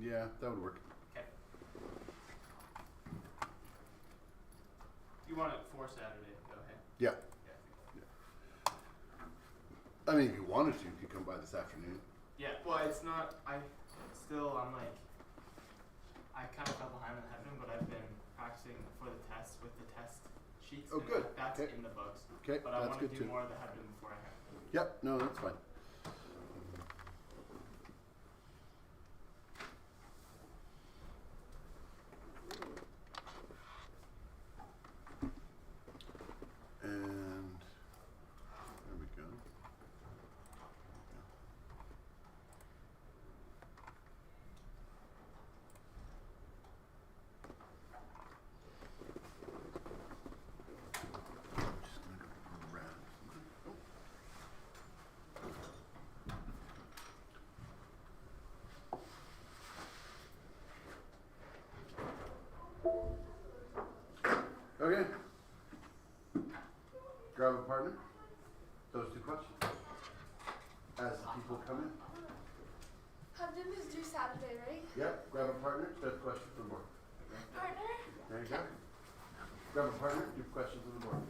Yeah, that would work. Okay. You want it for Saturday, go ahead. Yeah. Yeah. I mean, if you wanted to, you could come by this afternoon. Yeah, well, it's not, I'm like, I kind of fell behind on the headroom, but I've been practicing for the test with the test sheets. Oh, good. That's Okay. in the books. Okay, But I that's want to good do too. more of the headroom before I have to. Yep, no, that's fine. And there we go. Just gonna go grab some. Okay. Grab a partner. Those two questions. As the people come in. Hubden is due Saturday, right? Yep, grab a partner. That's a question for the board. Partner? There you go. Grab a partner. Do questions on the board.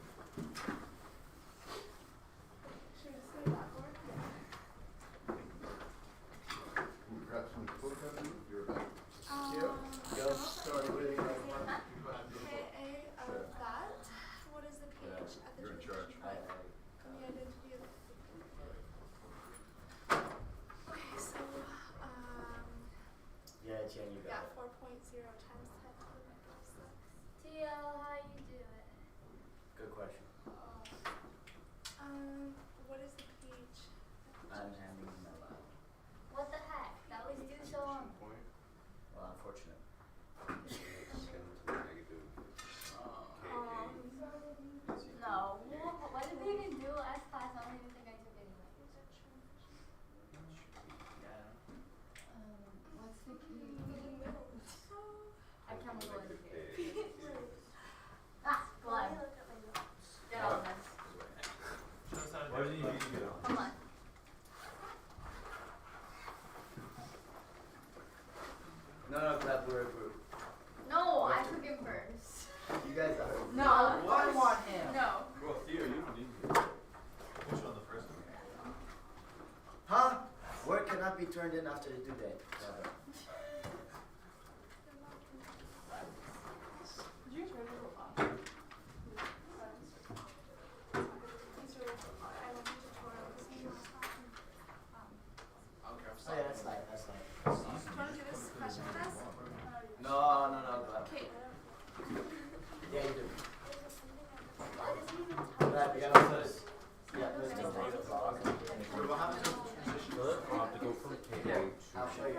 Should we just go to that board? Can we grab some photographs? You're back. KA of that. What is the pH at the You're in jurisdiction charge. point? Can we identify that? Okay, so Yeah, Jen, you yeah, got it. 4.0 times 10 to the negative 6. TL, how you doing? Good question. What is the pH? I'm handing you my lab. What the heck? That was due so long. Well, unfortunate. No. What did they even do last class? I don't even think I took anything. What's the key? I can't remember what it is. Ah, go on. Get on this. Show us how to Why do did it. you need to get on? Come on. No, Gleb, we're No, I took him first. you guys are. No. I want him. No. Well, Theo, you don't need to. Push on the first one. Huh? Work cannot be turned in after the due date. Did you turn it off? Oh yeah, that's light. That's light. Do you want to do this question with us? No, Gleb. Okay. Yeah, you do. What is even Gleb, you gotta put this. Yeah, put it in the vlog. What happens if the transition? We'll have to go from KA to. I'll show you.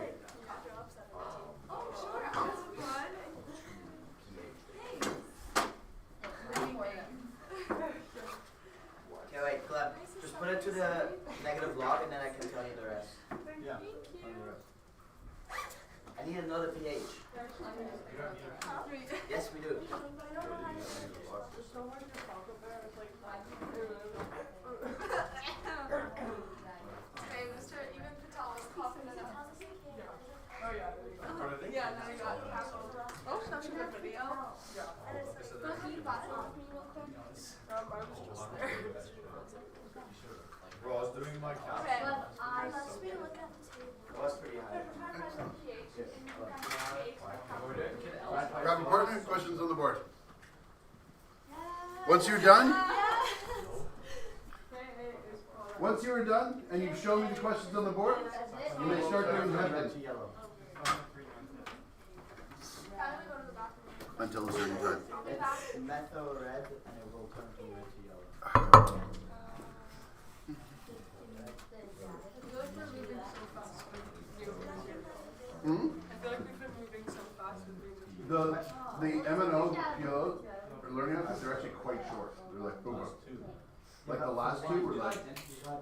Oh, sure. That's fun. Okay, wait, Gleb. Just put it to the negative log and then I can tell you the rest. Yeah. I need another pH. Yes, we do. Okay, Mr. Even Patel is coughing it up. Yeah, now you got it. Oh, such a good video. Can you pass it off me real quick? I was just there. Bro, I was doing my count. Okay. Let's be looking at the table. Well, that's pretty high. Grab a partner. Questions on the board. Once you're done, once you are done, and you've shown me the questions on the board, you may start doing Red headroom to yellow. Finally go to the bathroom. until a certain time. It's methyl red and it will turn from red to yellow. Hmm? I feel like we've been moving so fast with these. The M&O PLOs are learning how to, they're actually quite short. They're like boom, boom. Like the last two were like,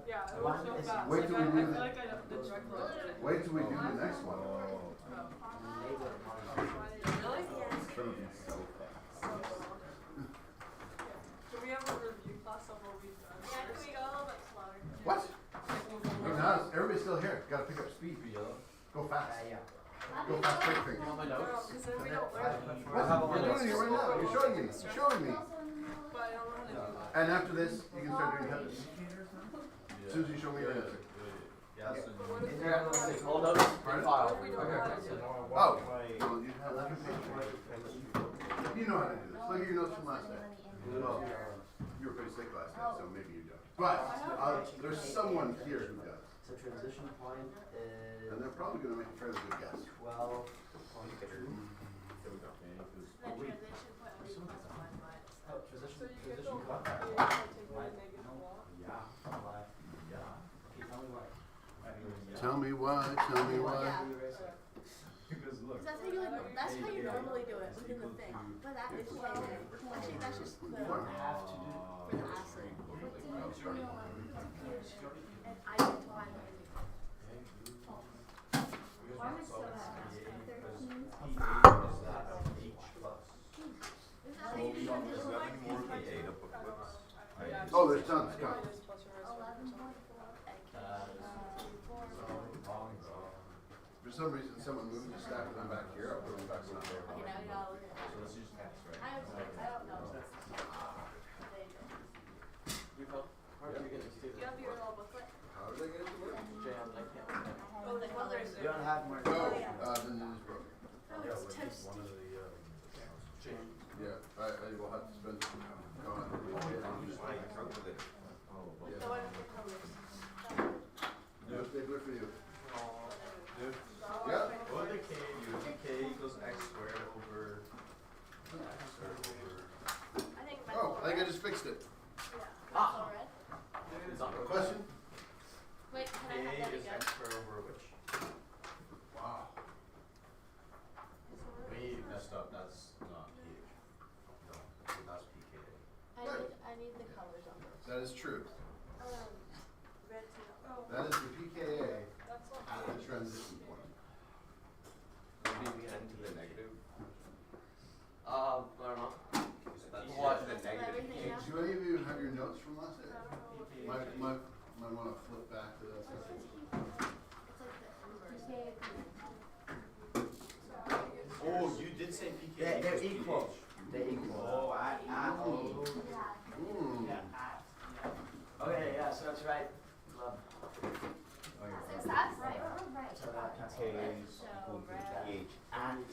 Yeah, it One was so is- fast. wait Like, till I we feel do the- like I have the direct logic. wait till we do the next one. Really? It's gonna be so fast. Can we have a review class on what we've done? Yeah, can we go a little bit slower? What? Hey, now everybody's still here. Gotta pick up speed. Go fast. Yeah. Go fast, quick thing. On my notes? Because then we don't learn. You're doing it right now. You're showing me. You're showing me. But I don't know how to do that. And after this, you can start doing headers. As soon as you show me your answer. Yes, and. In there, I'm gonna say, hold up, Pardon? file. What if we don't know how to do it? Oh, well, you have 11 pages. You know how to do this. Look at your notes from last night. Well, you were pretty sick last night, so maybe you don't. But there's someone here who does. So transition point is And they're probably going to make a fairly good guess. 12.2. Then transition point would be plus or minus. Oh, transition, So you get the transition one what? by taking the negative log. Yeah. Why? Yeah. Okay, tell me why. Tell me why, tell me why. Yeah. Because look. Because that's how you like, that's how you normally do it within the thing. But that is way, actually that's just the, You for don't have to do. the acid. And I didn't find it. Why am I so bad? 13? Is that how you do it? Oh, there's tons. Come. Minus plus or minus 1%. 11.4. For some reason, someone moved the stack of them back here. I'll put them back over there. Okay, now you gotta look at that. So let's use X, right? I have six, I don't know. There you go. Do you have your little booklet? How did I get it to work? Oh, the colors. You don't have more. Oh, the news broke. Oh, it's toast. Yeah, I will have to spend some time on it. The one with the colors. No stapler for you. Dude. Yeah. What the K equals X squared over X squared over. I think my Oh, I think I just fixed it. Yeah. Ah. All red? Question? Wait, can K I have that is again? X squared over which? Wow. We messed up, that's not pH. No, so that's pKa. I need the colors on those. That is true. Red to yellow. That is the pKa That's not at the transition point. Maybe 10 to the negative. I don't know. That's What? the negative. Everything Hey, else? do any of you have your notes from last night? Might want to flip back to that It's section. like the inverse. Oh, you did say pKa. They're equals equal. pH. They're equal. Oh, Oh. Ooh. Okay, yeah, so that's right. Love. Success? Right. So that K cancels. is equal to pH. And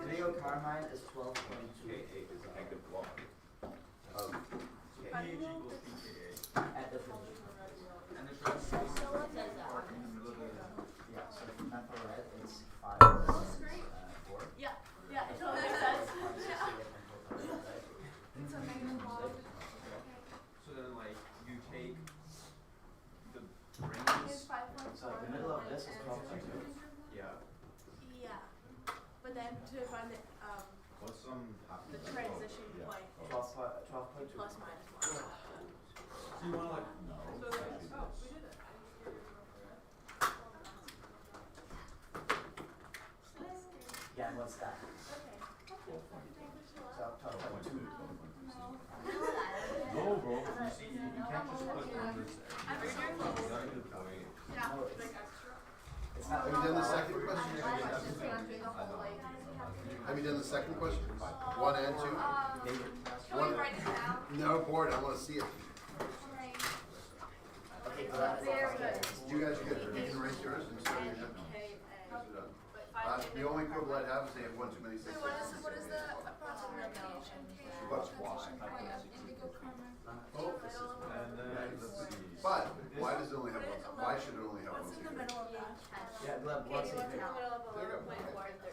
video carmine is 12.2. Ka is a negative log. pH equals pKa. At the transition. And the transition is So what does that? Yeah, so for methyl red, it's 5. 4. Yeah, yeah, it totally makes sense. It's a negative log. So then like you take the rings. So like the middle of this is 12.2. Yeah. Yeah, but then to find What's the transition point, 12.2. plus minus one. So you wanna like So there's, oh, we did it. Yeah, and what's that? So 12.2. no, bro. You see, you can't just put numbers there. I'm You gotta do the point. Yeah. No, it's, Like extra. it's not. Have you done the second question? Have you done the second question? 1 and 2? One. write it down? No, board. I want to see it. Okay, so that's Very good. You guys are good. You can erase yours and start your head. The only quibble I'd have is they have one too many So sixes. what is the approximation What's why? point of indigo carmine? And then let's see. But why does it only have one? Why should it only have one What's in the secret? middle of that? Yeah, Gleb, what's it?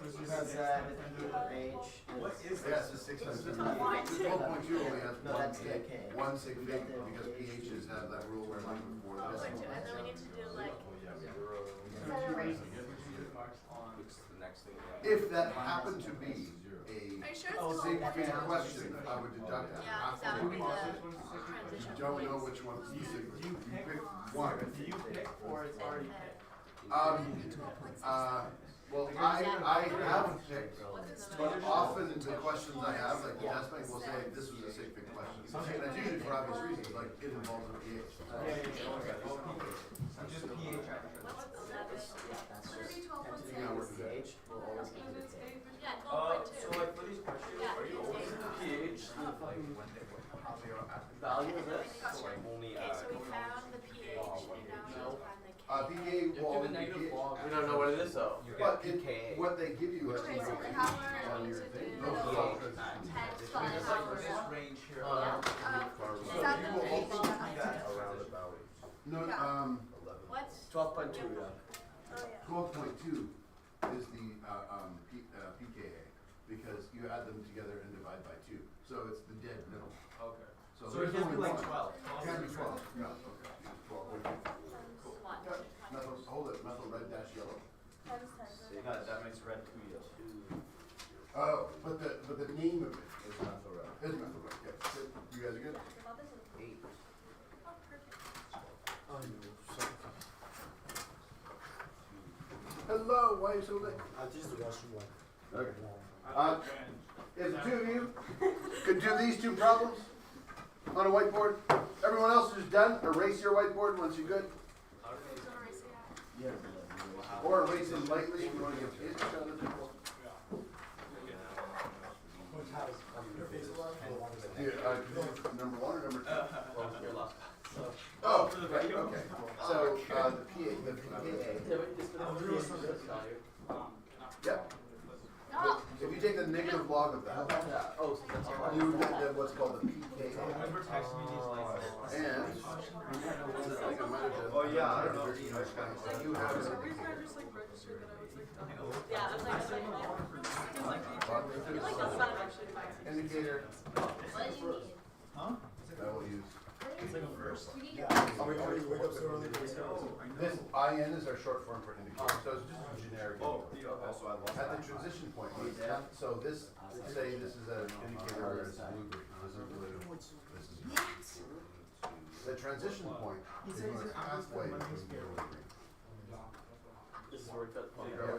Because H What is Yes, this? it's 6 times 7. 12.2 only has No, one that's the K. one sig fig because pHs have that rule where like before this. And then we need to do like, It's the next thing. If that happened to be Are a you sure Oh, it's sig not? fig question, I would deduct that. yeah, half that of would be it. the You transition don't know points. which one's the sig fig. Do you You pick pick one. Do you pick or it's already picked? Well, I have picked, but often the questions I have, like the test bank will say, this was a sig fig question. And that's usually for obvious reasons, like it involves a pH. Okay. Just pH at the What's 11? Value of this? Only, Okay, so we found the pH and now we have to find the K. pKa wall and pKa. We don't know what it is though. you But get it, PKA. what they give you is Okay, so information how we're on your using thing. the Those are all pH transition text points. file. It's like this range here. Yeah. So Is that you the will pH? also- Around about No, Yeah. 11. What's? 12.2, yeah. Oh, yeah. 12.2 is the pKa, because you add them together and divide by 2. So it's the dead middle. Okay. So So it there's can be only like one. 12. It can be 12. No, okay. 12. One. Methyl, hold it, methyl red dash yellow. That makes red 2 yellow. Oh, but the name of it It's not so rough. is methyl red. Yeah. Good. You guys are good? 8. Oh, perfect. Hello, why are you so late? Just the Russian one. Okay. If the two of you could do these two problems on a whiteboard, everyone else who's done, erase your whiteboard once you're good. Or erase them lightly if you want to give each other people. Which has your face alive or the one that's Yeah, number 1 or number 2? Well, your last. Oh, right, okay. So, the pKa. Yep. No. If you take the negative log of that, Yeah, oh, so that's all. you get what's called the pKa. Whoever texted me these like And, I think I might have done. Oh, yeah, I don't know. You have So an we kind of just like registered that I was like done. Yeah, I was like, you're like that's not actually my indicator What do you need? that we'll use. It's like a verse. You need Are we wake up so early for this? This IN is our short form for indicator, so it's just a generic. Oh, indicator. also I lost At the that. transition point, so this, say this is an indicator where it's blue green, this is blue, this is green. The transition point is when it's halfway between blue and green. This is where it got Yeah.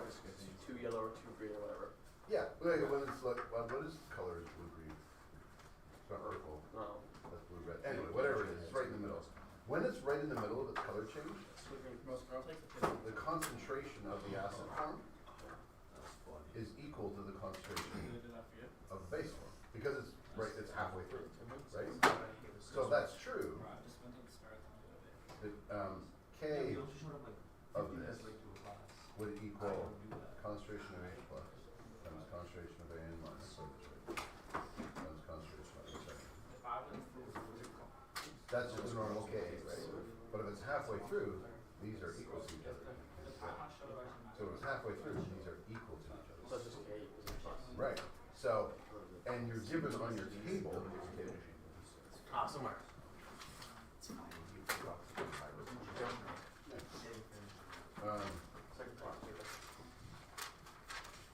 2 yellow or 2 green or whatever. Yeah, when it's like, what is color is blue green? It's not purple, No. that's blue red. Anyway, whatever it is, it's right in the middle. When it's right in the middle of its color change, the concentration of the acid form is equal to the concentration of the base form, because it's right, it's halfway through, right? So if that's true, the K of this would equal concentration of H plus times concentration of AN minus times concentration of H. That's just a normal K, right? But if it's halfway through, these are equal to each other. So if it's halfway through, these are equal to each So other. it's just K equals plus. Right. So, and you're given on your table, Somewhere. Second part.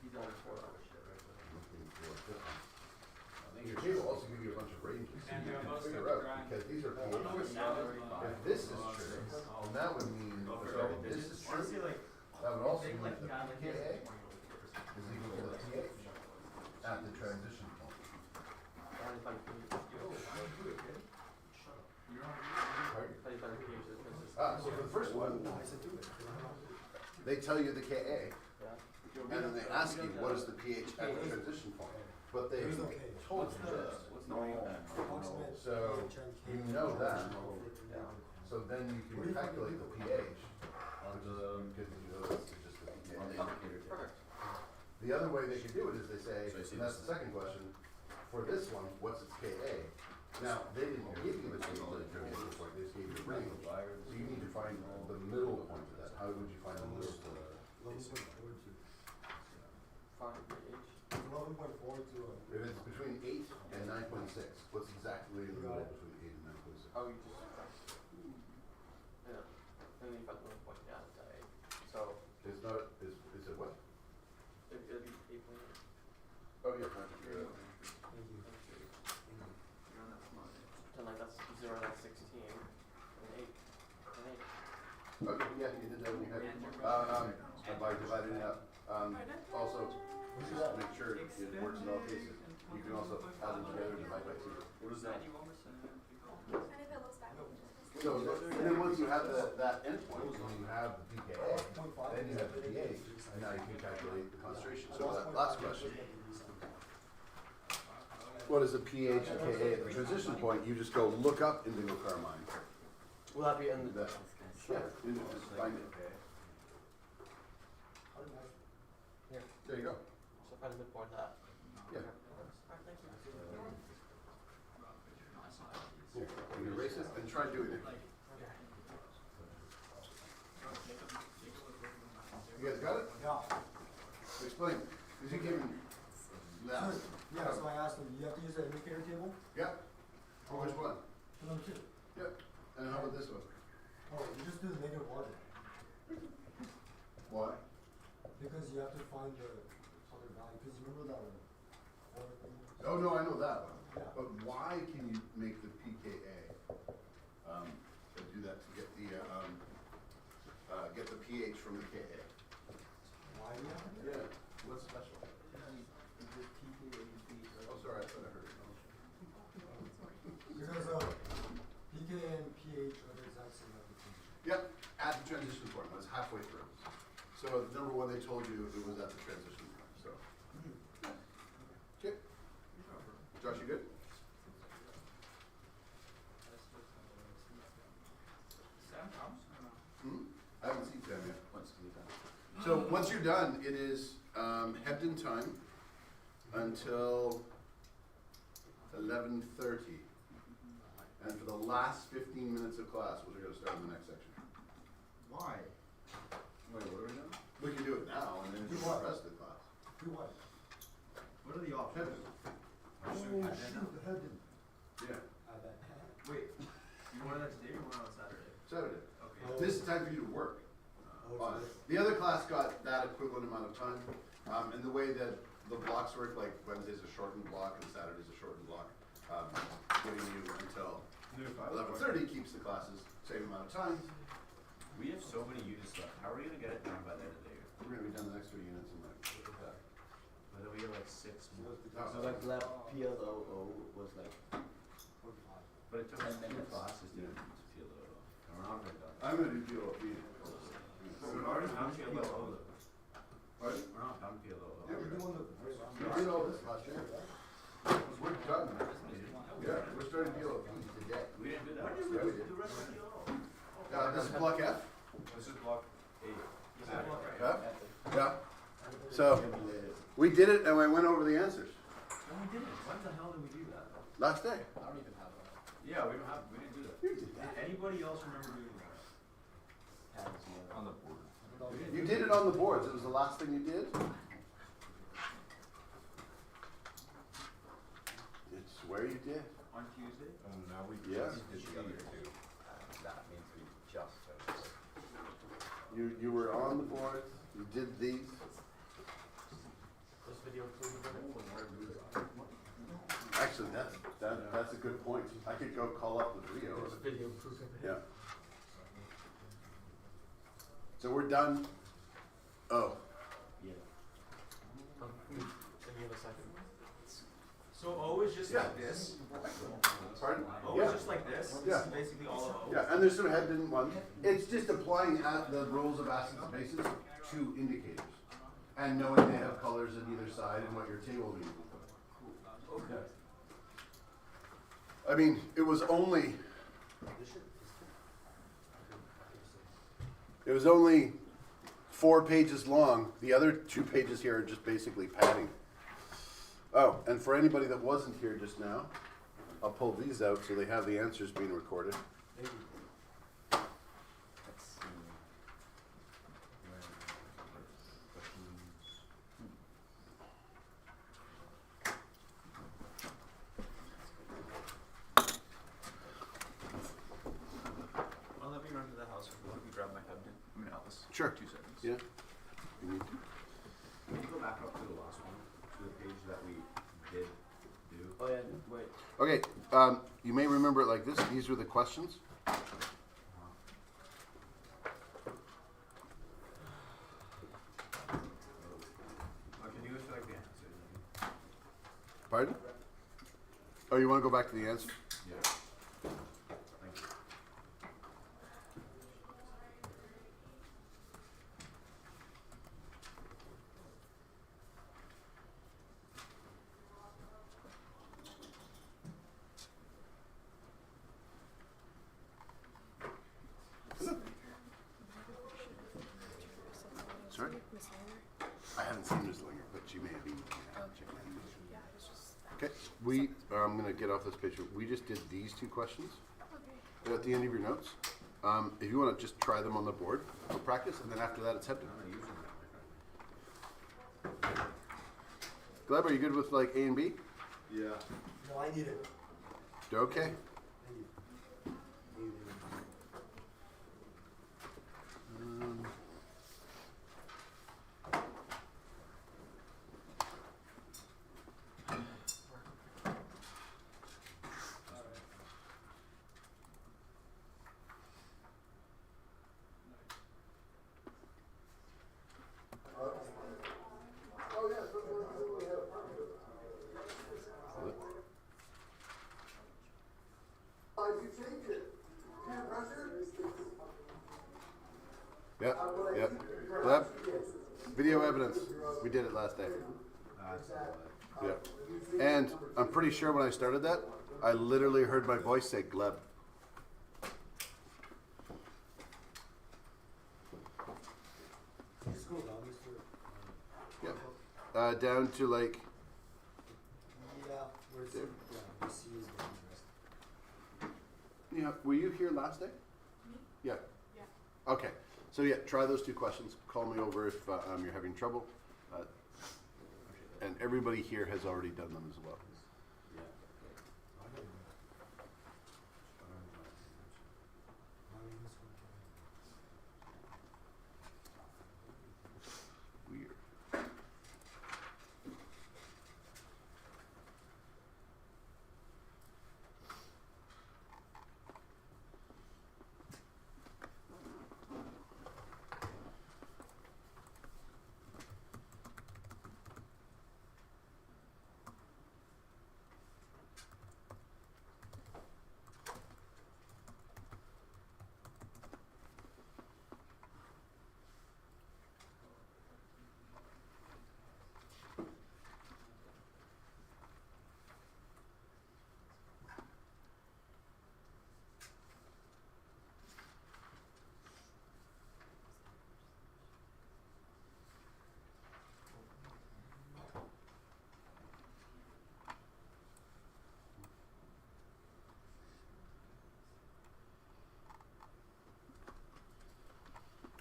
He's on 4 hours shit, right? looking for this one. Your table also gives you a bunch of ranges, so you can figure out, because these are pHs. If this is true, then that would mean, if this is true, that would also mean that the pKa is equal to the pH at the transition point. How do you find pH? Right? How do you find pH? So for the first one, they tell you the Ka, Yeah. and then they ask you what is the pH at the transition point. But they There's no K. told you this, Approximate so you know that. Yeah. So then you can calculate the pH, which is good that you know this is just the pKa. Perfect. The other way they could do it is they say, So I see and that's this. the second question, for this one, what's its Ka? Now, they didn't give you the table at the transition point, they just gave you a range. So you need to find the middle point of that. How would you find the middle point? 11.4 Find pH. 11.4 to If it's between 8 and 9.6, what's exactly in the middle between 8 and 9.6? Oh, you just. Yeah. And then you find the point. Yeah, it's at 8. So It's not, is it what? it'll be 8.8. Oh, yeah, not sure. Then like that's 0, that's 16, and 8, and 8. Okay, yeah, you did that in your head. And by dividing it up, also, just to make sure it works in all cases, you can also add them together and divide by 2. What is that? And if it looks backwards. So, and then once you have that endpoint, when you have the pKa, then you have the pH, and now you can calculate the concentration. So that last question, what is a PH and KA at the transition point? You just go look up indigo carmine. Will that be in the? That- Yeah, you just find it. There you go. So find a good point that. Yeah. Alright, thank you. Here, you erase it and try doing it. You guys got it? Yeah. Explain. Because you gave me that. So, yeah, so I asked them, you have to use the indicator table? Yeah. For which one? For them too. Yep. And how about this one? Oh, you just do the negative order. Why? Because you have to find the other value, because you remember that one? Order thing? Oh, no, I know that one. Yeah. But why can you make the PKA? Do that to get the pH from the KA. Why do you have to do that? Yeah. What's special? Oh, sorry, I thought I heard it. Because PK and pH are the exact same everything. Yep, at the transition point, I was halfway through. So number one, they told you it was at the transition point, so. Okay. Josh, you good? I haven't seen Sam yet. So once you're done, it is Hebden time until 11:30. And for the last 15 minutes of class, we're gonna start in the next section. Why? Wait, what are we doing? We can do it now and then do Do the what? rest of the class. Do what? What are the options? Hebden. Oh, shoot, the head didn't. Yeah, I bet. Wait, you want that today or you want it on Saturday? Saturday. Okay. Oh. This is time for you to work Oh, on so it. The other class got that equivalent amount of time. And the way that the blocks work, like Wednesday's a shortened block and Saturday's a shortened block, giving you until 11:30 keeps the classes same amount of time. We have so many units left. How are we gonna get it done by the end of the year? We're gonna be done the next 3 units in like that. But then we have like 6 more. So like left PLOO was like, But it took 10 us 2 minutes. classes to feel it all. And we're not gonna done. I'm gonna do PLOP. We're already done PLO though. Pardon? We're not done PLO Yeah, though. We're doing the. We did all this last year. We're done. Yeah, we're starting PLOP today. We didn't do that. When did we Yeah, do did it? the rest of PLO. This is block F? This is block 8. This is block eight. F? Yeah. So, we did it and I went over the answers No, we didn't. When the hell did we do that? last day. I don't even have that. Yeah, we didn't do that. You did Did anybody else remember doing that? On the board. You did it on the boards. It was the last thing you did. It's where you did. On Tuesday? Now we Yeah. just did the other two. That means we just finished. You were on the boards. You did these. This video included Actually, that's a good point. I could go call up the video. There's a video proof of it. Yeah. So we're done. Oh, Yeah. Can you give a second? So O is just Yeah. like this? pardon? O Yeah. is just like this? Yeah. This is basically all of O? Yeah, and there's some head-in ones. It's just applying the rules of acids and bases to indicators. And knowing they have colors on either side and what your table means. Okay. I mean, it was only 4 pages long. The other 2 pages here are just basically padding. Oh, and for anybody that wasn't here just now, I'll pull these out so they have the answers being recorded. Let's see. Well, let me run to the house real quick and grab my Hebden. I mean Alice. Sure. 2 seconds. Yeah. You need to. Can you go back up to the last one? To the page that we did do? Oh yeah, wait. Okay, you may remember it like this. These were the questions. Or can you go through like the answers? Pardon? Oh, you want to go back to the answer? Yeah. Thank you. Miss Hanner? I haven't seen Ms. Linger, but she may have emailed me. I haven't checked my email. Yeah, it's just. Okay, I'm gonna get off this page. We just did these 2 questions. Okay. They're at the end of your notes. If you wanna just try them on the board for practice, and then after that, it's Hebden. I'm not using that, my friend. Gleb, are you good with like A and B? Yeah. No, I need it. Okay. I need it. Um, Yep, yep. Gleb, video evidence. We did it last day. Yep. And I'm pretty sure when I started that, I literally heard my voice say Gleb. Scroll down, Mr. Yep. Down to like, Yeah, where's it? Yeah, we see is the interest. yeah, were you here last day? Me? Yeah. Yeah. Okay. So yeah, try those 2 questions. Call me over if you're having trouble. And everybody here has already done them as well. Yeah. Weird.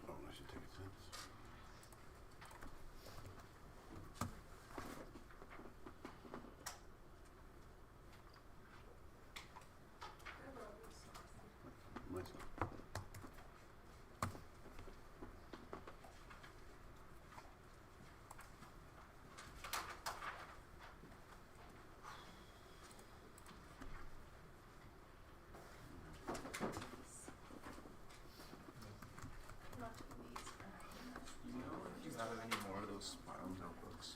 Oh, I should take a sense. Myself. You know if you have any more of those spiral notebooks?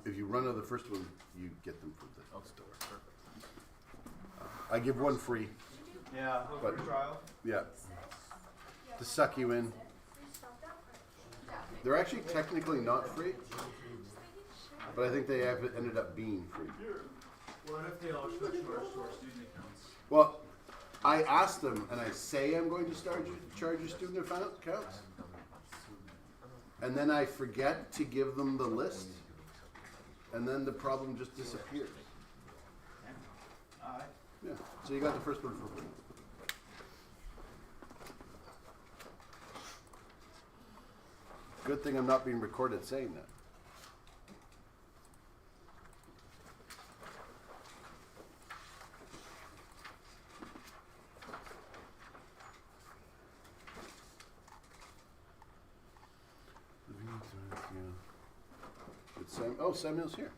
If you run out of the first one, you get them from the store. Perfect. I give 1 free. Yeah, But- for trial. Yeah. To suck you in. They're actually technically not free, but I think they have ended up being free. What if they all switch to our student accounts? Well, I asked them, and I say I'm going to charge you student accounts, and then I forget to give them the list, and then the problem just disappears. Alright. Yeah, so you got the first one for free. Good thing I'm not being recorded saying that. It's Samuel's here.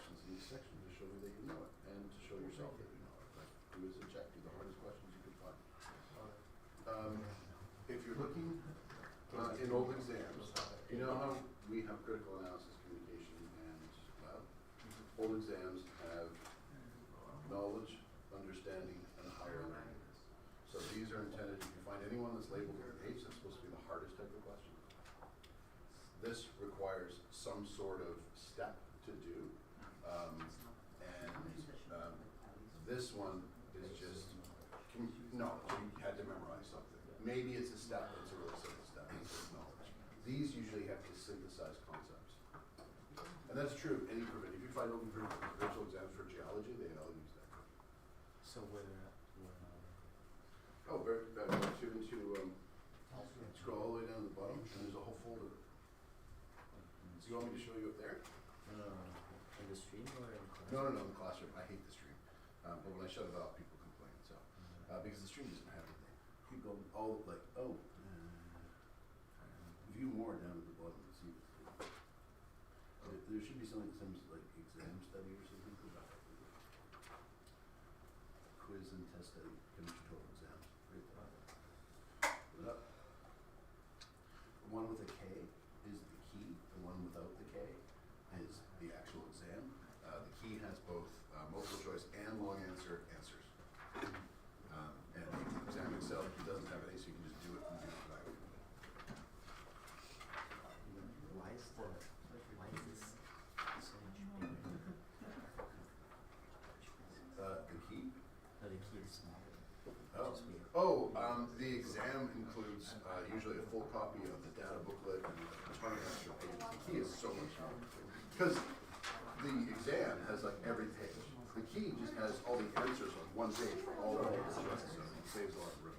questions in each section to show you that you know it, and to show yourself that you know it. Like, do as a check, do the hardest questions you could find. If you're looking in old exams, you know how we have critical analysis, communication, and old exams have knowledge, understanding, and higher learning. So these are intended, if you find anyone that's labeled with H, that's supposed to be the hardest type of question. This requires some sort of step to do, this one is just knowledge. You had to memorize something. Maybe it's a step, but it's a really simple step. It's just knowledge. These usually have to synthesize concepts, and that's true. If you find open provincial exams for geology, they all use that. So where Oh, very scroll all the way down to the bottom, and there's a whole folder. Do you want me to show you up there? in the stream or in class? No, in the classroom. I hate the stream. But when I shut it off, people complain. So, because the stream doesn't have anything. Keep going all like, view more down at the bottom. See, there should be something that says like exam study or something. Go back. Quiz and test study, chemistry 12 exams. Right there. Put it up. The one with a K is the key. The one without the K is the actual exam. The key has both multiple choice and long answer answers. And the exam itself doesn't have any, so you can just do it and do it back. Why is this so much bigger? The key? No, the key is smaller. Oh. Which is weird. The exam includes usually a full copy of the data booklet and a ton of extra pages. The key is so much more. Because the exam has like every page. The key just has all the answers on one page for all the pages, so it saves a lot of room.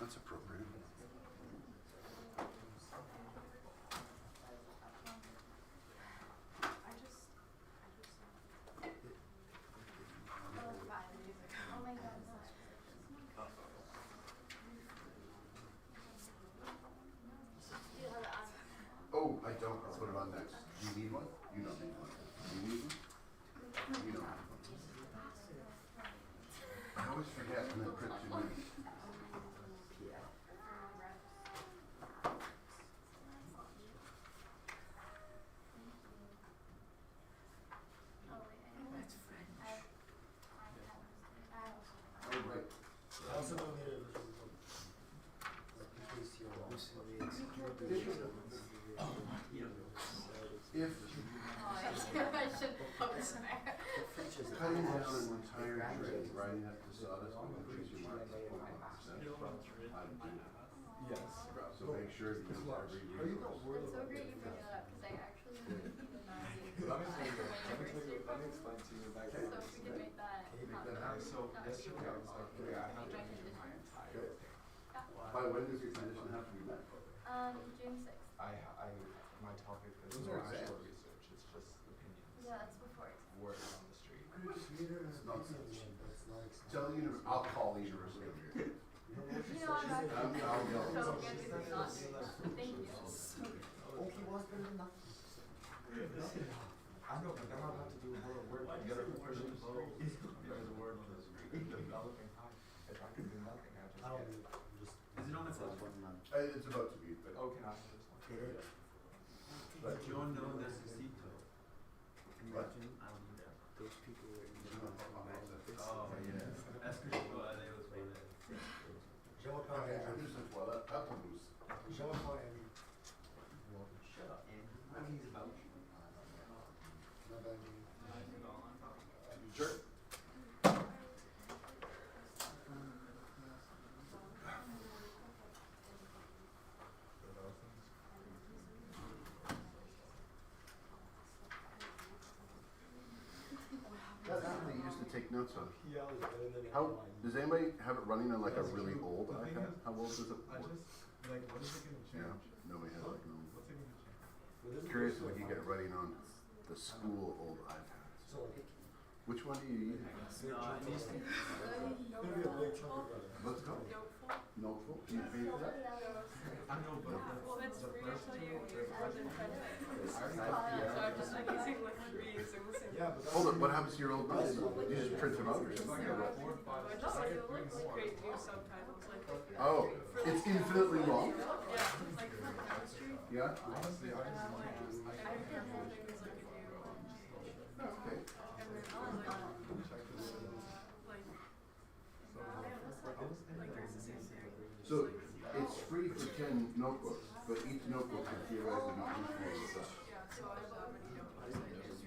That's appropriate. Oh my god. Do you have it on? Oh, I don't. I'll put it on next. Do you need one? You don't need one. Do you need one? You don't need one. I always forget and then print too many. Oh, right. I also don't need a visual book. Like in case you're lost. If I should post there. cutting down an entire tree, grinding it to sawdust, will increase your marks by 0.1%. I do. Yes. So make sure you use every Are you not resource. worried It's so about great you bring it up because I actually really need to not use Let me that explain for to my you. university Let me program. explain to you back So if we could make that So yesterday I was like, okay, I have to my do my conditions. entire thing. By when does your condition have to be met? June 6th. My topic is Those no are actual exams. research, it's just opinions. Yeah, that's before exam. Word on the street. It's nonsense. That's not exciting. Tell the I'll call the university over here. You know, I'm actually I'll go. so good with not doing that. Thank you. Okay, what's better than nothing? I know, but then I'll have to do more work to get a pushing vote. There's a word on the street, developing time. If I can do nothing, I just I don't get. need, I'm just. Is it on its own? 1 month. It's about to be, but Oh, can I have this one? But John no necesito. What? Imagine those people were in the Oh, yeah. Es que yo a Leo was with it. Já vou acabar, Applebee's. já vou acabar, Andy. Shut up, Andy. What he's about. Not bad, Andy. Sure. That's what they used to take notes on. PL is better than How, NY. does anybody have it running on like a really old The thing iPad? is, How old does it I work? just, like, what is it gonna Yeah, change? nobody has like no. What's it gonna change? Curious if we could get it running on the school old iPads. So like, Which one do you use? it's gonna be a big chunk of it. What's it called? Noteful. Do you pay for that? I know, but Well, it's the free first until two, you the use more first than one, 10 times. I already So got the, I'm just like using like reusing the same. Yeah, but that's. Hold it. What happens to your old ones? You just print them out or If I something? get Or what? 4 or 5, I I just like get it 3 looks more. great new subtitles like Oh, it's infinitely long. yeah, like for chemistry. Yeah. Honestly, I just Like, I I think everything is like a new Okay. and then I was like check this out. like So, like it's the same thing. So it's free for 10 notebooks, but each notebook can theoretically be used for itself. Yeah, so I have that many notebooks. I just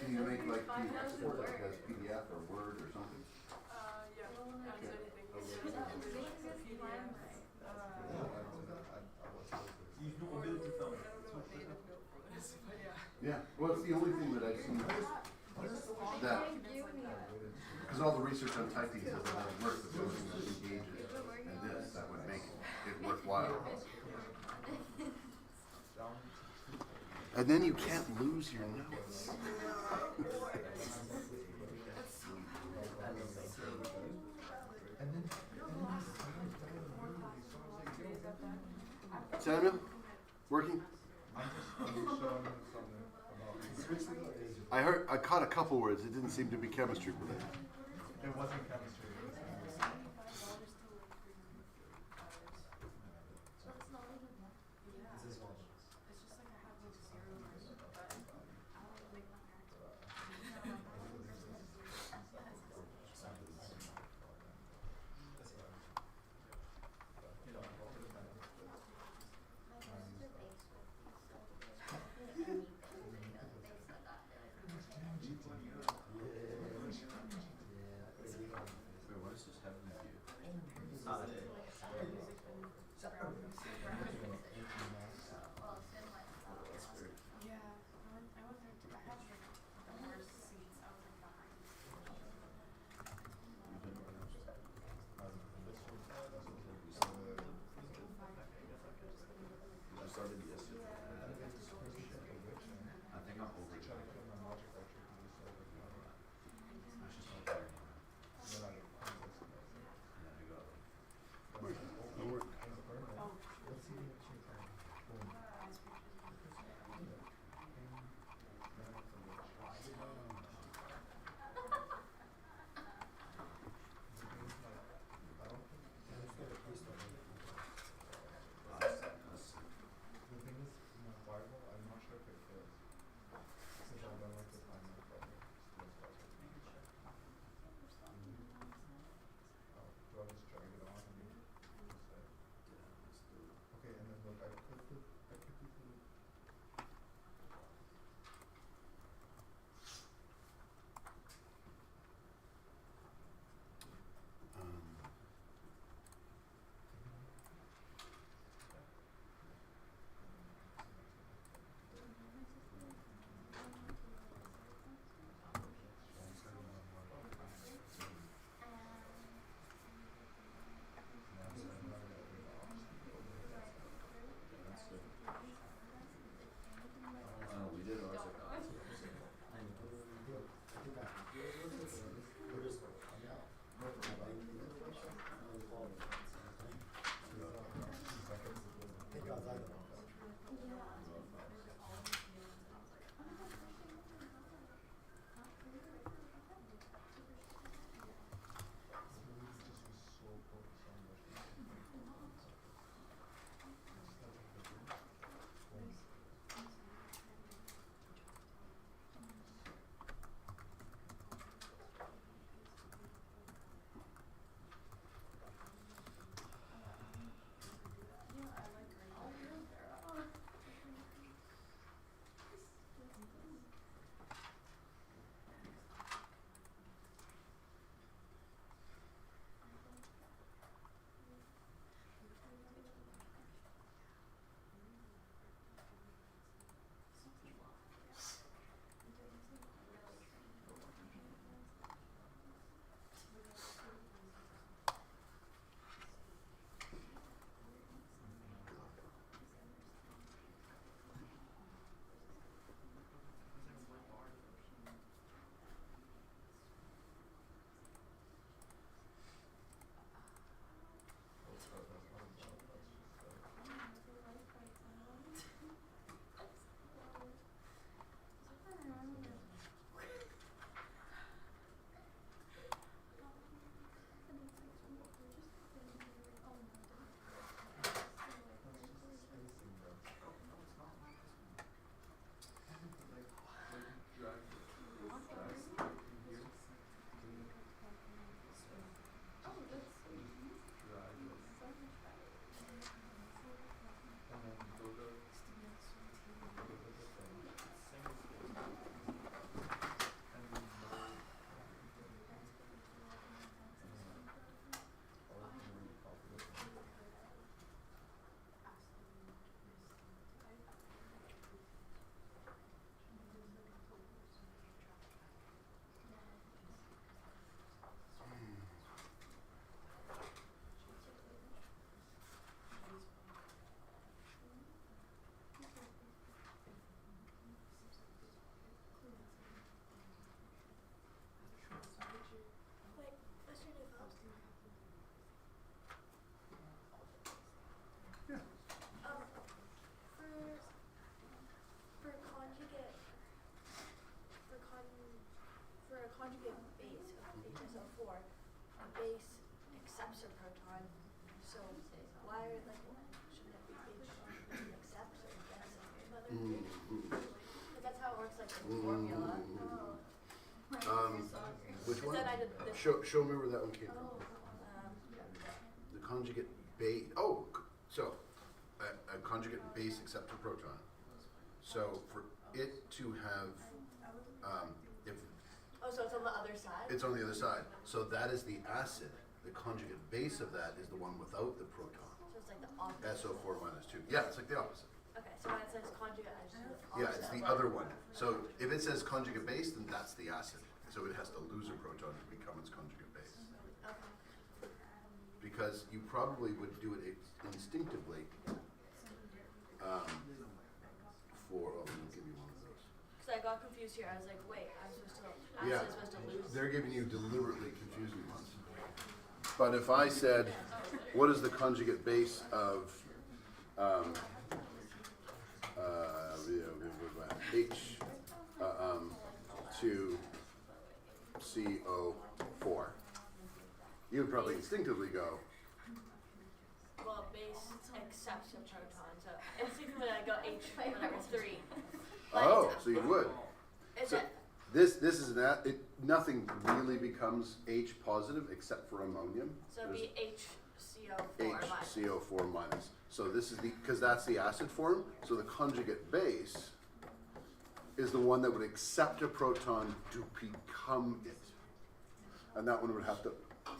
Can you make like the export like as PDF or Word or something? yeah, as anything. That was big as PDF. you do mobility I film. don't know what they did build for this, but yeah. Yeah. Well, it's the only thing that I've seen that, because all the research on typing says that doesn't work, but the only thing that engages and this, that would make it worthwhile. And then you can't lose your notes. Samuel, working? I'm just showing him something about. I caught a couple words. It didn't seem to be chemistry related. It wasn't chemistry. So why are like shouldn't it be H accept or guess whether because that's how it works like in the formula. Which Because one? then I did this. Show me where that one came from. The conjugate base. Oh, so a conjugate base accepts a proton. So for it to have, if Oh, so it's on the other side? it's on the other side, so that is the acid. The conjugate base of that is the one without the proton. So it's like the opposite. SO4 minus 2. Yeah, it's like the opposite. Okay, so when it says conjugate, I just do the opposite. Yeah, it's the other one. So if it says conjugate base, then that's the acid. So it has to lose a proton to become its conjugate base. Okay. Because you probably would do it instinctively for, oh, let me give you one of those. Because I got confused here. I was like, wait, I'm supposed to, Yeah, acid is supposed to lose. they're giving you deliberately confusing ones. But if I said, what is the conjugate base of H to CO4, you would probably instinctively go, Well, base accepts a proton, so instinctively I go H, whatever, 3. But oh, so you would. Is So it? this is nothing really becomes H positive except for ammonium. So it'd be HCO4 minus. HCO4 minus. So this is because that's the acid form. So the conjugate base is the one that would accept a proton to become it. And that one would have to,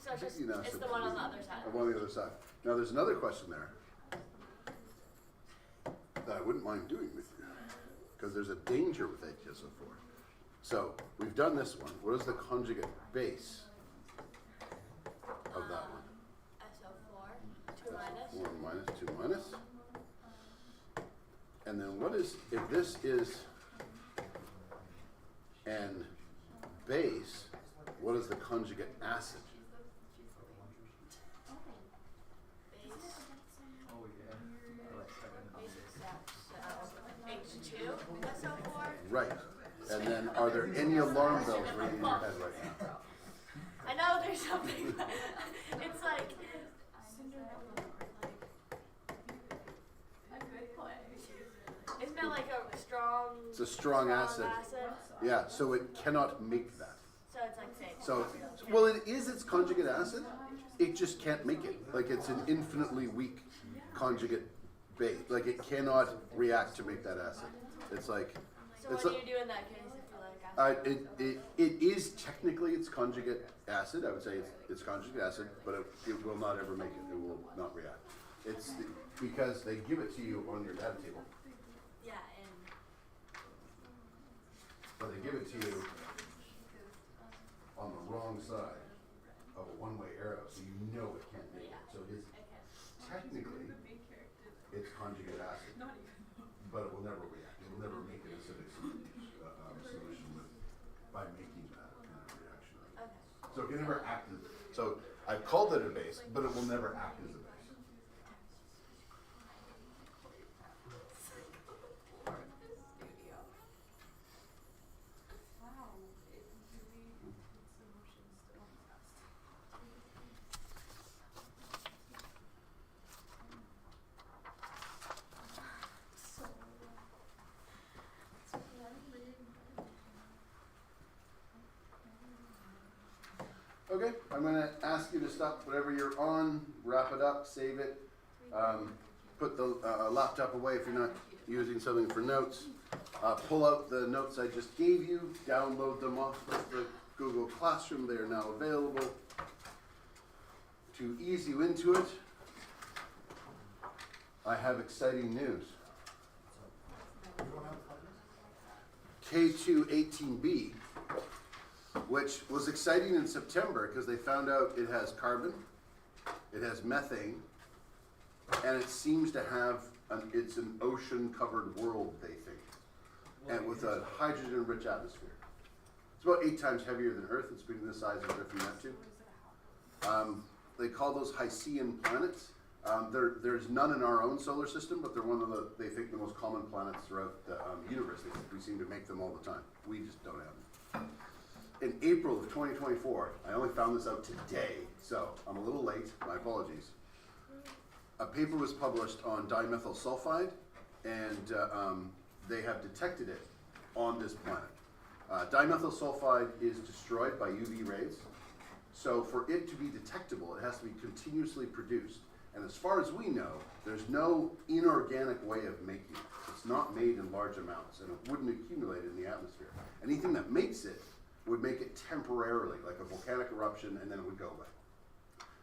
So it's just, you know, it's so the one on the other side. on the other side. Now there's another question there that I wouldn't mind doing with you, because there's a danger with HSO4. So we've done this one. What is the conjugate base of that one? SO4, 2 minus. 4 minus 2 minus. And then what is, if this is N base, what is the conjugate acid? Base, Oh, yeah. base accepts H2, SO4. Right. And then are there any alarm bells ringing in your head right now? I know there's something, but it's like, isn't that like a strong? It's a strong acid. Yeah, so it cannot make that. So it's like safe. So, well, it is its conjugate acid. It just can't make it. Like it's an infinitely weak conjugate base. Like it cannot react to make that acid. It's like, So it's what like do you do in that case if you like acid? it is technically its conjugate acid. I would say it's conjugate acid, but it will not ever make it. It will not react. It's because they give it to you on your data table, Yeah, and but they give it to you on the wrong side of a one-way arrow, so you know it can't make it. So it is technically it's conjugate acid, but it will never react. It will never make an acidic solution by making that kind of reaction. okay. So it can never act as, so I've called it a base, but it will never act as a base. Okay, I'm gonna ask you to stop whatever you're on, wrap it up, save it, put the laptop away if you're not using something for notes. Pull out the notes I just gave you, download them off of the Google Classroom. They are now available. To ease you into it, I have exciting news. K218b, which was exciting in September because they found out it has carbon, it has methane, and it seems to have it's an ocean-covered world, they think, and with a hydrogen-rich atmosphere. It's about 8 times heavier than Earth. It's been the size of Earth and Neptune. They call those Hycean planets. There's none in our own solar system, but they're one of they think the most common planets throughout the universe. They think we seem to make them all the time. We just don't have them. In April of 2024, I only found this out today, so I'm a little late. My apologies. a paper was published on dimethyl sulfide, and they have detected it on this planet. Dimethyl sulfide is destroyed by UV rays, so for it to be detectable, it has to be continuously produced. And as far as we know, there's no inorganic way of making it. It's not made in large amounts, and it wouldn't accumulate in the atmosphere. Anything that makes it would make it temporarily, like a volcanic eruption, and then it would go away.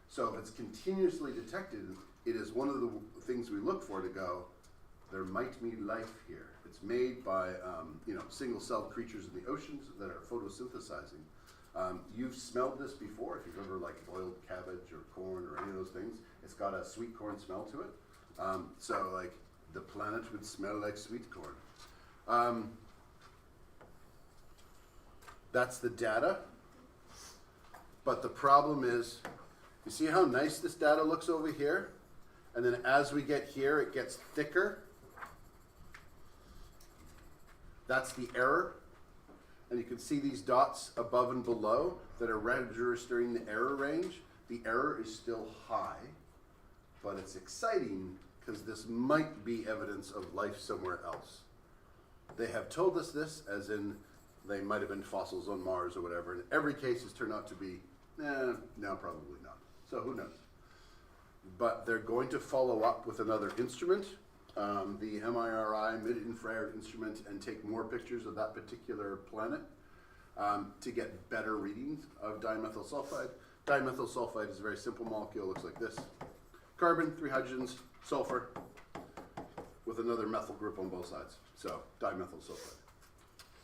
So if it's continuously detected, it is one of the things we look for to go, there might be life here. It's made by single-celled creatures in the oceans that are photosynthesizing. You've smelled this before, if you've ever like boiled cabbage or corn or any of those things. It's got a sweet corn smell to it. So like the planet would smell like sweet corn. That's the data. But the problem is, you see how nice this data looks over here? And then as we get here, it gets thicker. That's the error. And you can see these dots above and below that are registering the error range. The error is still high, but it's exciting because this might be evidence of life somewhere else. They have told us this, as in they might have been fossils on Mars or whatever. In every case, it's turned out to be, no, probably not. So who knows? But they're going to follow up with another instrument, the MIRI, mid-infrared instrument, and take more pictures of that particular planet to get better readings of dimethyl sulfide. Dimethyl sulfide is a very simple molecule, looks like this. Carbon, 3 hydrogens, sulfur, with another methyl group on both sides. So, dimethyl sulfide.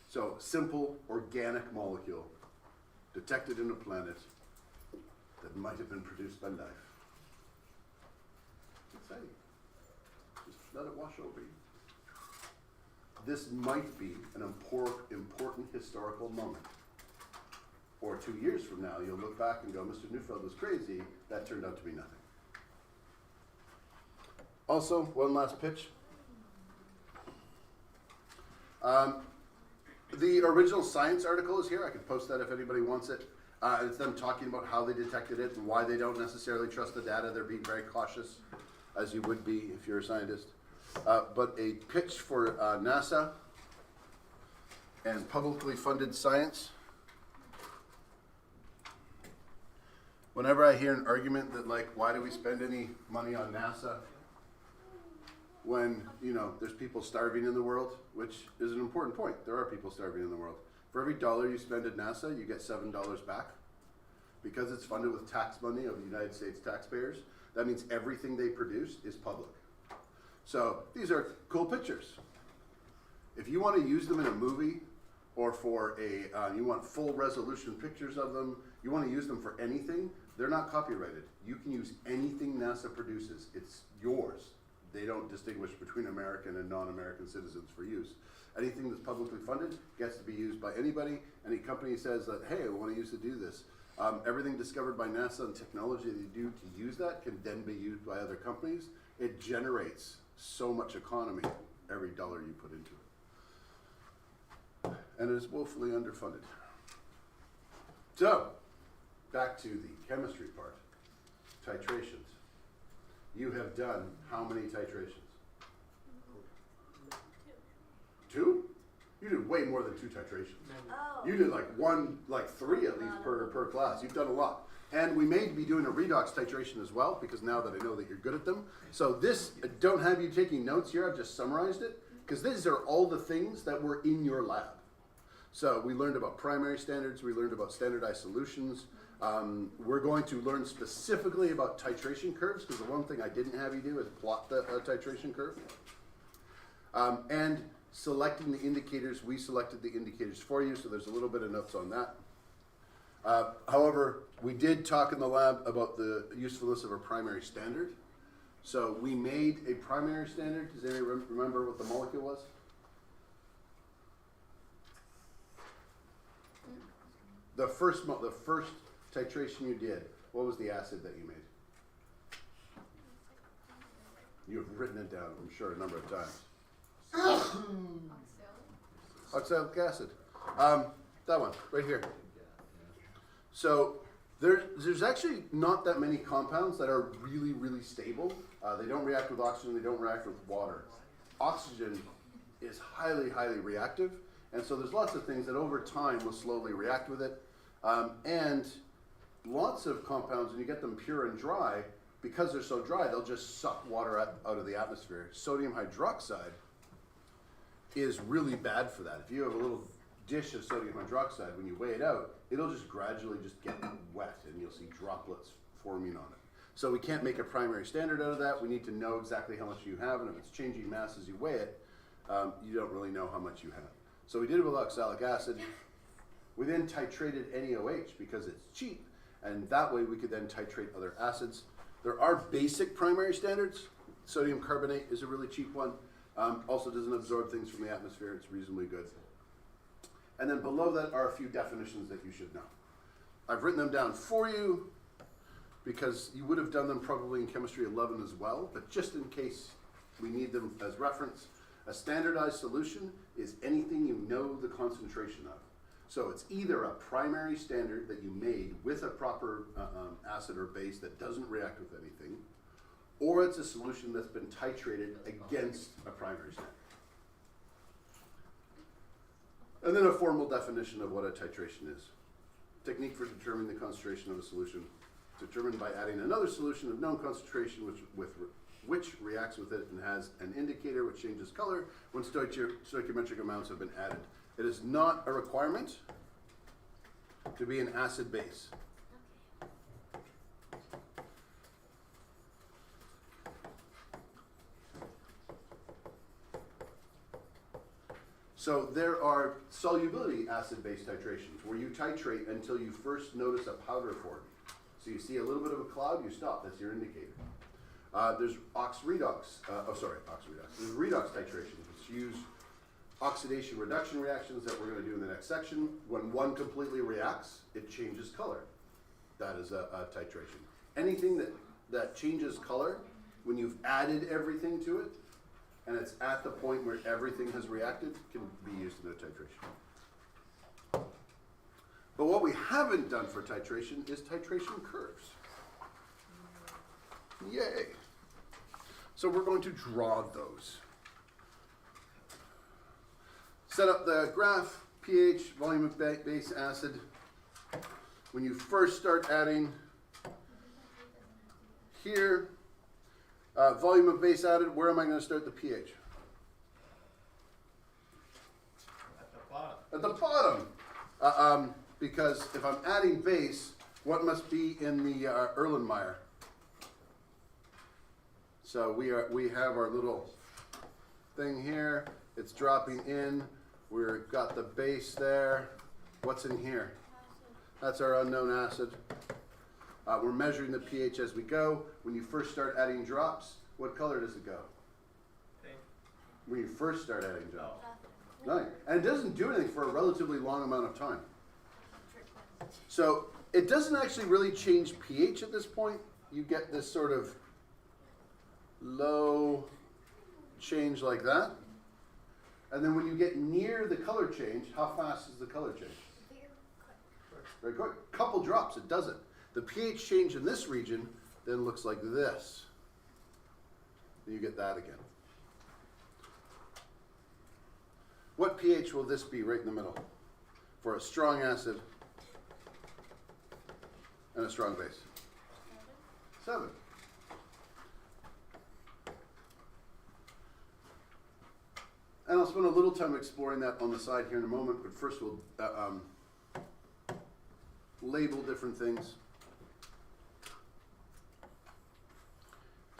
So, simple, organic molecule detected in a planet that might have been produced by life. Exciting. Just let it wash over you. This might be an important historical moment. Or 2 years from now, you'll look back and go, Mr. Neufeld was crazy. That turned out to be nothing. Also, one last pitch. The original science article is here. I can post that if anybody wants it. It's them talking about how they detected it and why they don't necessarily trust the data. They're being very cautious, as you would be if you're a scientist. But a pitch for NASA and publicly funded science. Whenever I hear an argument that, like, why do we spend any money on NASA when, there's people starving in the world, which is an important point. There are people starving in the world. For every dollar you spend at NASA, you get $7 back. Because it's funded with tax money of the United States taxpayers, that means everything they produce is public. So these are cool pictures. If you want to use them in a movie, or for you want full resolution pictures of them, you want to use them for anything, they're not copyrighted. You can use anything NASA produces. It's yours. They don't distinguish between American and non-American citizens for use. Anything that's publicly funded gets to be used by anybody. Any company says that, hey, I want to use to do this. Everything discovered by NASA and technology they do to use that can then be used by other companies. It generates so much economy every dollar you put into it. And it is woefully underfunded. So, back to the chemistry part. Titrations. You have done how many titrations? 2? You did way more than 2 titrations. Oh. You did like 3 at least per class. You've done a lot. And we may be doing a redox titration as well, because now that I know that you're good at them. So this, don't have you taking notes here, I've just summarized it, because these are all the things that were in your lab. So we learned about primary standards, we learned about standardized solutions. We're going to learn specifically about titration curves, because the one thing I didn't have you do is plot the titration curve. And selecting the indicators, we selected the indicators for you, so there's a little bit of notes on that. However, we did talk in the lab about the usefulness of a primary standard. So we made a primary standard. Does anyone remember what the molecule was? The first titration you did, what was the acid that you made? You've written it down, I'm sure, a number of times. Oxalic acid. That one, right here. So there's actually not that many compounds that are really, really stable. They don't react with oxygen, they don't react with water. Oxygen is highly, highly reactive, and so there's lots of things that over time will slowly react with it. And lots of compounds, when you get them pure and dry, because they're so dry, they'll just suck water out of the atmosphere. Sodium hydroxide is really bad for that. If you have a little dish of sodium hydroxide, when you weigh it out, it'll just gradually just get wet, and you'll see droplets forming on it. So we can't make a primary standard out of that. We need to know exactly how much you have, and if it's changing mass as you weigh it, you don't really know how much you have. So we did it with oxalic acid. We then titrated NaOH because it's cheap, and that way we could then titrate other acids. There are basic primary standards. Sodium carbonate is a really cheap one. Also doesn't absorb things from the atmosphere. It's reasonably good. And then below that are a few definitions that you should know. I've written them down for you because you would have done them probably in Chemistry 11 as well, but just in case we need them as reference, a standardized solution is anything you know the concentration of. So it's either a primary standard that you made with a proper acid or base that doesn't react with anything, or it's a solution that's been titrated against a primary standard. And then a formal definition of what a titration is. Technique for determining the concentration of a solution, determined by adding another solution of known concentration which reacts with it and has an indicator which changes color when stoichiometric amounts have been added. It is not a requirement to be an acid base. So there are solubility acid-base titrations where you titrate until you first notice a powder forming. So you see a little bit of a cloud, you stop, that's your indicator. There's ox-redox, There's redox titration, which use oxidation reduction reactions that we're going to do in the next section. When one completely reacts, it changes color. That is a titration. Anything that changes color, when you've added everything to it, and it's at the point where everything has reacted, can be used in a titration. But what we haven't done for titration is titration curves. Yay! So we're going to draw those. Set up the graph, pH, volume of base acid. When you first start adding here, volume of base added, where am I going to start the pH? At the bottom. At the bottom. Because if I'm adding base, what must be in the Erlenmeyer? So we have our little thing here. It's dropping in. We've got the base there. What's in here? That's our unknown acid. We're measuring the pH as we go. When you first start adding drops, what color does it go? Pink. When you first start adding drops. Nothing. And it doesn't do anything for a relatively long amount of time. So it doesn't actually really change pH at this point. You get this sort of low change like that. And then when you get near the color change, how fast is the color change? Very quick. Couple drops, it does it. The pH change in this region then looks like this. And you get that again. What pH will this be right in the middle for a strong acid and a strong base? 7. And I'll spend a little time exploring that on the side here in a moment, but first we'll label different things.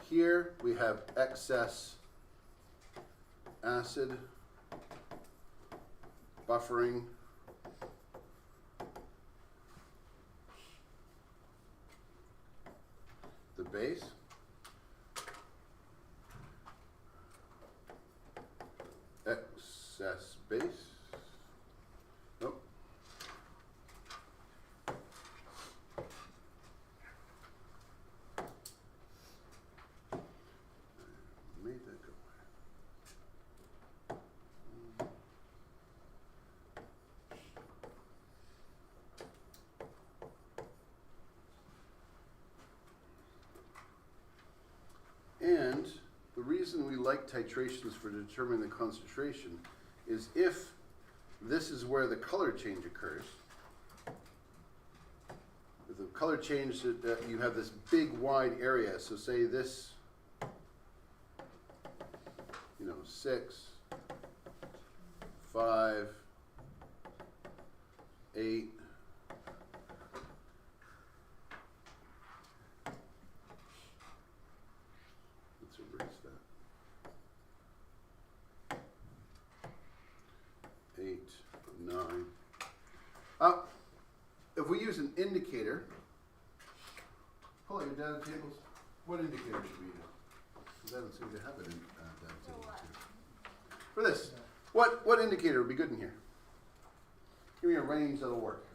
Here we have excess acid, buffering, the base, excess base, nope, made that go. like titrations for determining the concentration is if this is where the color change occurs. If the color change, you have this big wide area. So say this, 6, 5, 8. Let's erase that. 8, 9. If we use an indicator, pull out your data tables. What indicator should we use? Because I don't seem to have it in data tables here. For this, what indicator would be good in here? Give me a range that'll work.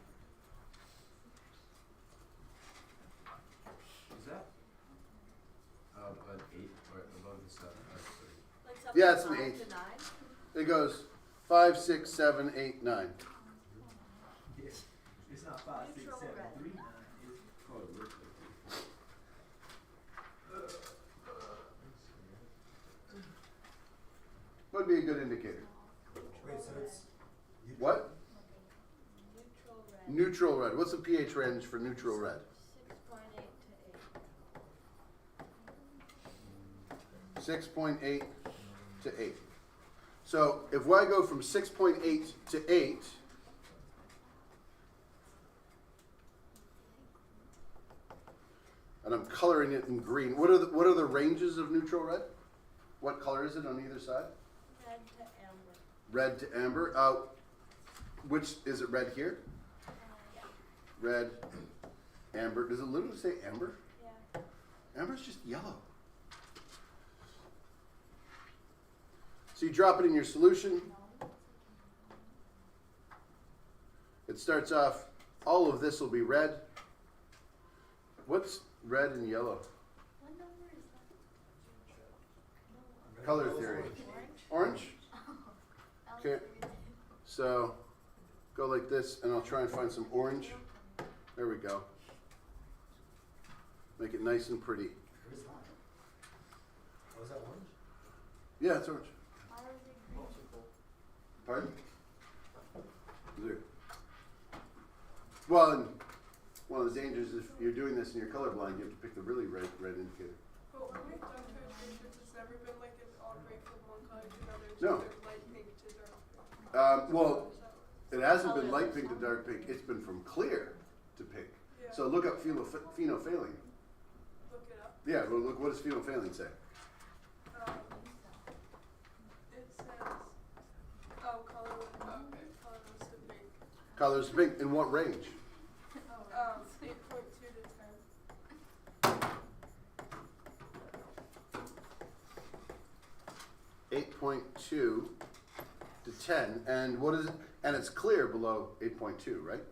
Is that? An 8 or above the 7? Like Yeah, it's an 5 8. to 9. It goes 5, 6, 7, 8, 9. It's not 5, 6, Neutral 7, red. 3, 9. Oh, it looks like it. What would be a good indicator? Wait, so it's. What? Neutral red. Neutral red. What's the pH range for neutral red? 6.8 to 8. 6.8 to 8. So if I go from 6.8 to 8, and I'm coloring it in green, what are the ranges of neutral red? What color is it on either side? Red to amber. Red to amber. Which is it? Red here? Yeah. Red, amber. Does it literally say amber? Yeah. Amber's just yellow. So you drop it in your solution. It starts off, all of this will be red. What's red and yellow? What number is that? Color theory. Orange? Okay. So go like this, and I'll try and find some orange. There we go. Make it nice and pretty. What is that? Oh, is that orange? Yeah, it's orange. Why is it green? Pardon? There. Well, and one of the dangers if you're doing this and you're colorblind, you have to pick the really red indicator. But when we've done titrations, it's never been like an all break from one color to another. It's No. either light pink to dark pink. Well, it hasn't been light pink to dark pink. It's been from clear to pink. Yeah. So look up phenolphthalein. Look it up. Yeah, well, look, what does phenolphthalein say? It says, oh, color was, okay, color was the pink. Colors pink. In what range? 8.2 to 10. 8.2 to 10. And what is it? And it's clear below 8.2, right?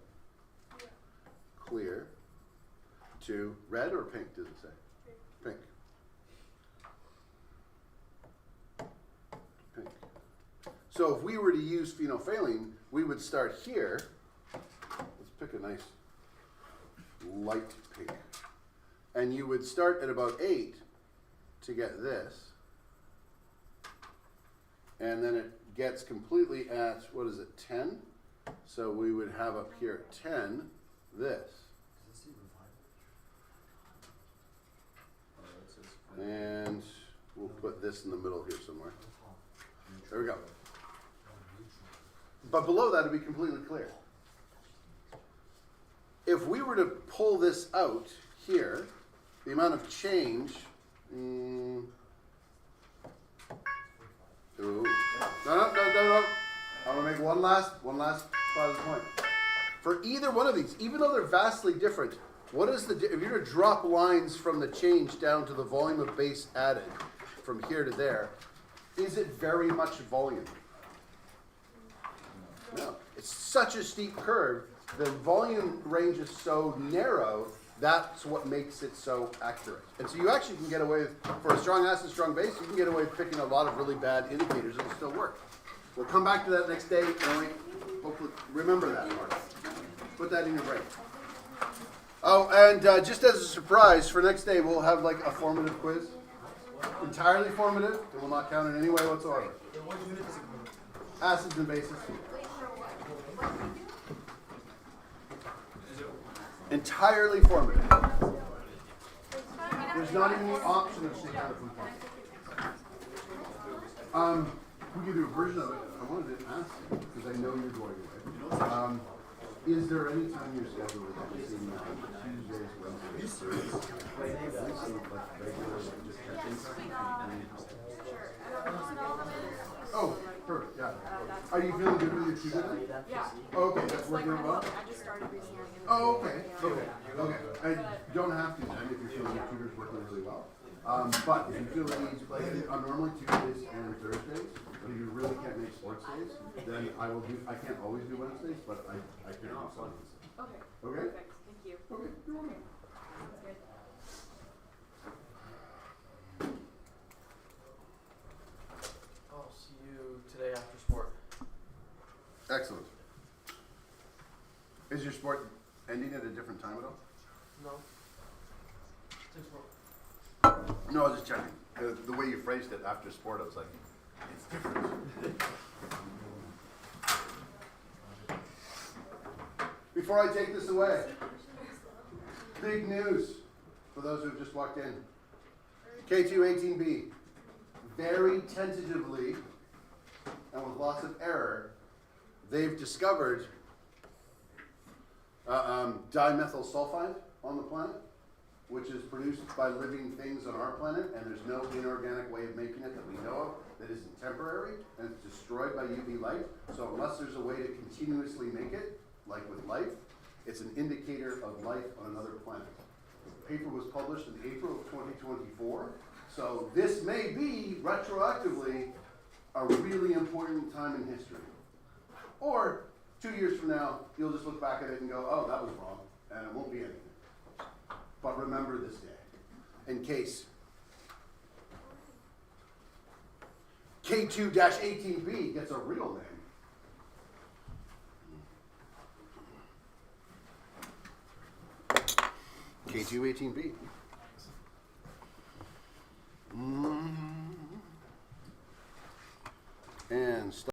Yeah. Clear to red or pink, does it say? Pink. Pink. So if we were to use phenolphthalein, we would start here. Let's pick a nice light pink. And you would start at about 8 to get this. And then it gets completely at, what is it, 10? So we would have up here at 10, this. Does this even find it? And we'll put this in the middle here somewhere. There we go. But below that, it'd be completely clear. If we were to pull this out here, the amount of change. Ooh. No. I want to make one last positive point. For either one of these, even though they're vastly different, what is the if you were to drop lines from the change down to the volume of base added from here to there, is it very much volume? No. It's such a steep curve. The volume range is so narrow. That's what makes it so accurate. And so you actually can get away with, for a strong acid, strong base, you can get away with picking a lot of really bad indicators and it'll still work. We'll come back to that next day and hopefully remember that part. Put that in your brain. Oh, and just as a surprise, for next day we'll have like a formative quiz. Entirely formative, it will not count in any way whatsoever. Then what unit does it go to? Acids and bases. Entirely formative. There's not even the option of staying out of food plots. We can do a version of it. I wanted to ask you, because I know you're going away. Is there any time your schedule is missing Tuesdays, Wednesdays, Thursdays? Oh, perfect, yeah. Are you feeling good with your tutor then? Yeah. Okay, that's working out well? I just started recently. Oh, okay, okay, okay. I don't have to then if you're feeling your tutor's working really well. But if you feel the need, like, I'm normally Tuesdays and Thursdays, but if you really can't make sports days, then I can't always do Wednesdays, but I can do Sundays. Okay. Okay? Perfect. Thank you. Okay, you're welcome. Sounds good. I'll see you today after sport. Excellent. Is your sport ending at a different time at all? No. 6-4. No, I was just checking. The way you phrased it after sport, I was like, it's different. Before I take this away, big news for those who have just walked in. K218B, very tentatively and with lots of error, they've discovered dimethyl sulfide on the planet, which is produced by living things on our planet, and there's no inorganic way of making it that we know of that isn't temporary, and it's destroyed by UV light. So unless there's a way to continuously make it, like with life, it's an indicator of life on another planet. The paper was published in April of 2024, so this may be, retroactively, a really important time in history. Or 2 years from now, you'll just look back at it and go, oh, that was wrong, and it won't be anything. But remember this day, in case K2-18B gets a real name. K2-18B. And